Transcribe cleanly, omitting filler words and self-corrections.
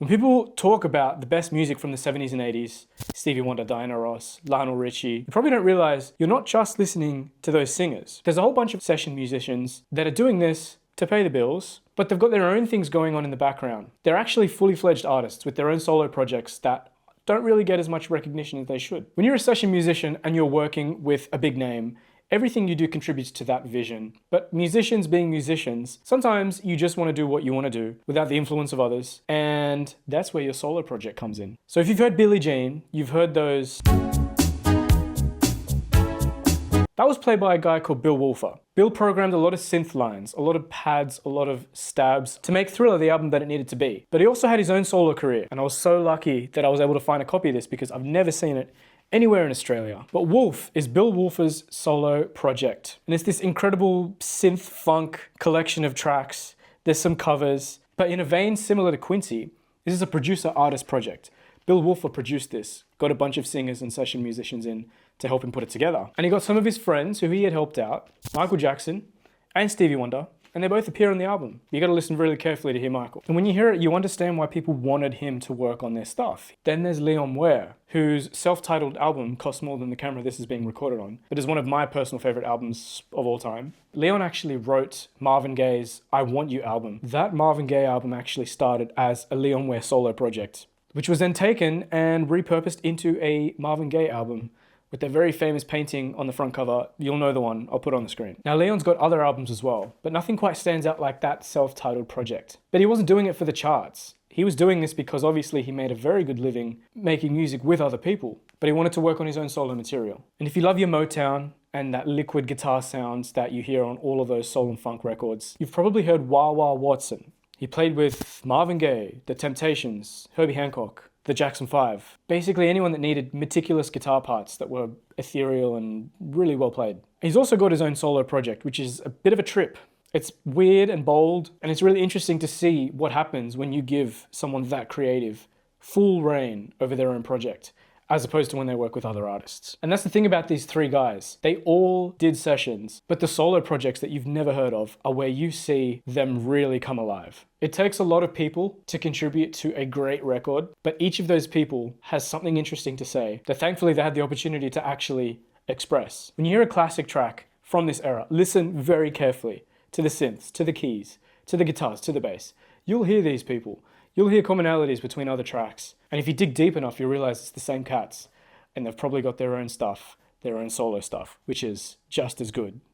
When people talk about the best music from the 70s and 80s, Stevie Wonder, Diana Ross, Lionel Richie, you probably don't realize you're not just listening to those singers. There's a whole bunch of session musicians that are doing this to pay the bills, but they've got their own things going on in the background. They're actually fully fledged artists with their own solo projects that don't really get as much recognition as they should. When you're a session musician and you're working with a big name, everything you do contributes to that vision. But musicians being musicians, sometimes you just want to do what you want to do without the influence of others, and that's where your solo project comes in. So if you've heard Billie Jean, you've heard those. That was played by a guy called Bill Wolfer. Bill programmed a lot of synth lines, a lot of pads, a lot of stabs to make Thriller the album that it needed to be. But he also had his own solo career, and I was so lucky that I was able to find a copy of this because I've never seen it anywhere in Australia. But Wolf is Bill Wolfer's solo project. And it's this incredible synth funk collection of tracks. There's some covers, but in a vein similar to Quincy, this is a producer-artist project. Bill Wolfer produced this, got a bunch of singers and session musicians in to help him put it together. And he got some of his friends who he had helped out, Michael Jackson and Stevie Wonder, and they both appear on the album. You gotta listen really carefully to hear Michael. And when you hear it, you understand why people wanted him to work on their stuff. Then there's Leon Ware, whose self-titled album costs more than the camera this is being recorded on, but is one of my personal favorite albums of all time. Leon actually wrote Marvin Gaye's I Want You album. That Marvin Gaye album actually started as a Leon Ware solo project, which was then taken and repurposed into a Marvin Gaye album with their very famous painting on the front cover. You'll know the one, I'll put it on the screen. Now Leon's got other albums as well, but nothing quite stands out like that self-titled project. But he wasn't doing it for the charts. He was doing this because obviously he made a very good living making music with other people, but he wanted to work on his own solo material. And if you love your Motown and that liquid guitar sounds that you hear on all of those soul and funk records, you've probably heard Wah Wah Watson. He played with Marvin Gaye, The Temptations, Herbie Hancock, the Jackson 5. Basically anyone that needed meticulous guitar parts that were ethereal and really well played. He's also got his own solo project, which is a bit of a trip. It's weird and bold, and it's really interesting to see what happens when you give someone that creative full reign over their own project, as opposed to when they work with other artists. And that's the thing about these three guys. They all did sessions, but the solo projects that you've never heard of are where you see them really come alive. It takes a lot of people to contribute to a great record, but each of those people has something interesting to say that thankfully they had the opportunity to actually express. When you hear a classic track from this era, listen very carefully to the synths, to the keys, to the guitars, to the bass. You'll hear these people. You'll hear commonalities between other tracks. And if you dig deep enough, you'll realize it's the same cats. And they've probably got their own stuff, their own solo stuff, which is just as good.